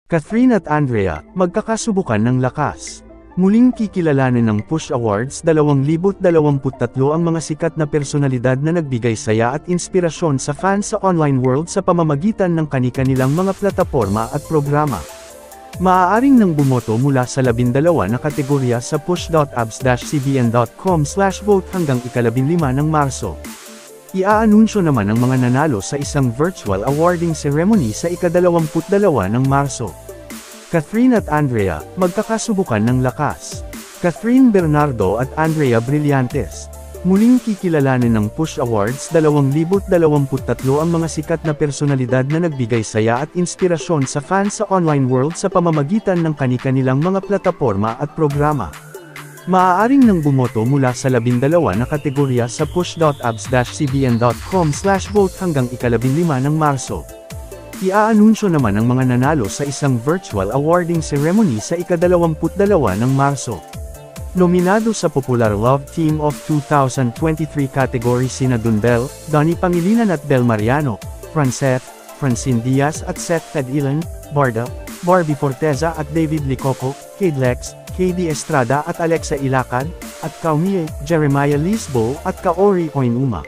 Catherine at Andrea, magkakasubukan ng lakas. Muling kikilalanin ng Push Awards 2023 ang mga sikat na personalidad na nagbigay saya at inspirasyon sa fans sa online world sa pamamagitan ng kani-kanilang mga plataporma at programa. Maaaring nang bumoto mula sa 12 na kategorya sa push.abs-cbn.com/vote hanggang ika-15 ng Marso. Iaanunsyo naman ang mga nanalo sa isang virtual awarding ceremony sa ika-22 ng Marso. Catherine at Andrea, magkakasubukan ng lakas. Catherine Bernardo at Andrea Brillantes. Muling kikilalanin ng Push Awards 2023 ang mga sikat na personalidad na nagbigay saya at inspirasyon sa fans sa online world sa pamamagitan ng kani-kanilang mga plataporma at programa. Maaaring nang bumoto mula sa 12 na kategorya sa push.abs-cbn.com/vote hanggang ika-15 ng Marso. Iaanunsyo naman ang mga nanalo sa isang virtual awarding ceremony sa ika-22 ng Marso. Nominado sa Popular Love Team of 2023 category sina Dunbel, Donnie Pangilinan at Bel Mariano, Franceth, Francine Diaz at Seth Fedilan, Barda, Barbie Forteza at David Licoco, Kade Lex, KD Estrada at Alexa Ilacad, at Kaumie, Jeremiah Lisbo at Kaori Oinuma.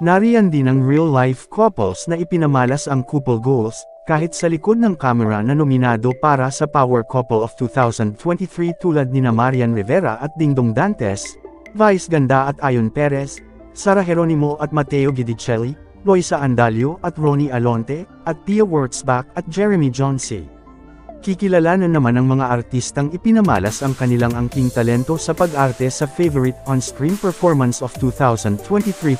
Nariyan din ang real-life couples na ipinamalas ang couple goals, kahit sa likod ng kamera na nominado para sa Power Couple of 2023 tulad nina Marian Rivera at Dingdong Dantes, Vice Ganda at Ayon Perez, Sara Geronimo at Mateo Gidicelli, Loisa Andalio at Ronnie Alonte, at Tia Wurtzbach at Jeremy Johnson. Kikilalanan naman ng mga artistang ipinamalas ang kanilang angking talento sa pag-arte sa Favorite On-Screen Performance of 2023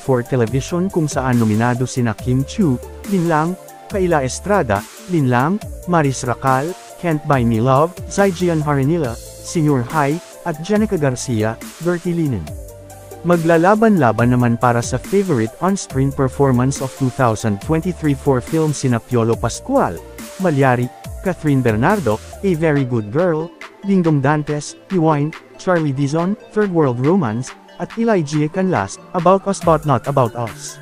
for Television kung saan nominado sina Kim Chiu, Linlang, Kayla Estrada, Linlang, Maris Racal, Can't Buy Me Love, Zaijian Haranila, Senior High, at Jenica Garcia, Gertie Linen. Maglalaban-laban naman para sa Favorite On-Screen Performance of 2023 for film sina Piolo Pascual, Malyari, Catherine Bernardo, A Very Good Girl, Dingdong Dantes, Iwine, Charlie Dizon, Third World Romance, at Elijah Canlas, About Us But Not About Us.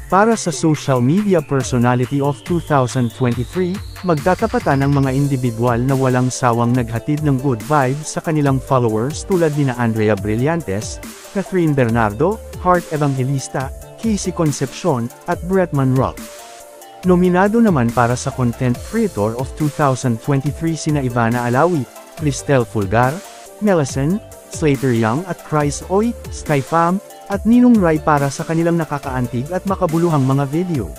Para sa Social Media Personality of 2023, magtatapatan ang mga individual na walang sawang naghatid ng good vibes sa kanilang followers tulad nina Andrea Brillantes, Catherine Bernardo, Heart Evangelista, Casey Concepcion, at Bretman Rock. Nominado naman para sa Content Creator of 2023 sina Ivana Alawi, Cristel Fulgar, Melicen, Slater Young at Chris Oy, Skyfam, at Ninong Rai para sa kanilang nakakaantig at makabuluhang mga video.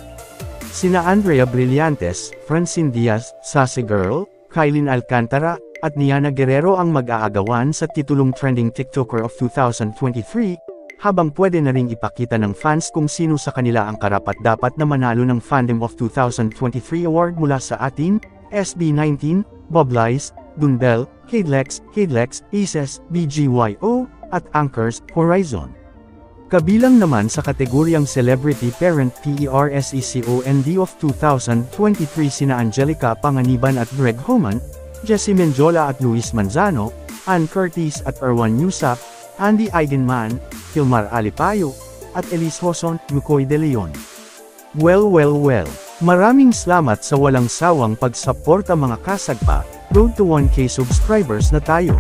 Sina Andrea Brillantes, Francine Diaz, Sassy Girl, Kylin Alcantara, at Niana Guerrero ang mag-aagawan sa titulong Trending TikToker of 2023, habang pwede na ring ipakita ng fans kung sino sa kanila ang karapat-dapat na manalo ng Fandom of 2023 Award mula sa atin, SB19, Bob Lies, Dunbel, Kade Lex, Aces, BGYO, at Anchors, Horizon. Kabilang naman sa kategoryang Celebrity Parent PERSECOND of 2023 sina Angelica Panganiban at Greg Homan, Jessie Menjola at Luis Manzano, Ann Curtis at Erwan Yusap, Andy Eigenman, Kilmar Alipayo, at Elise Hoson, Mukoy de Leon. Well, maraming salamat sa walang sawang pagsuporta mga kasagpa, road to 1K subscribers na tayo.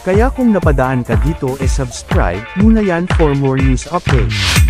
Kaya kung napadaan ka dito subscribe muna yan for more news updates.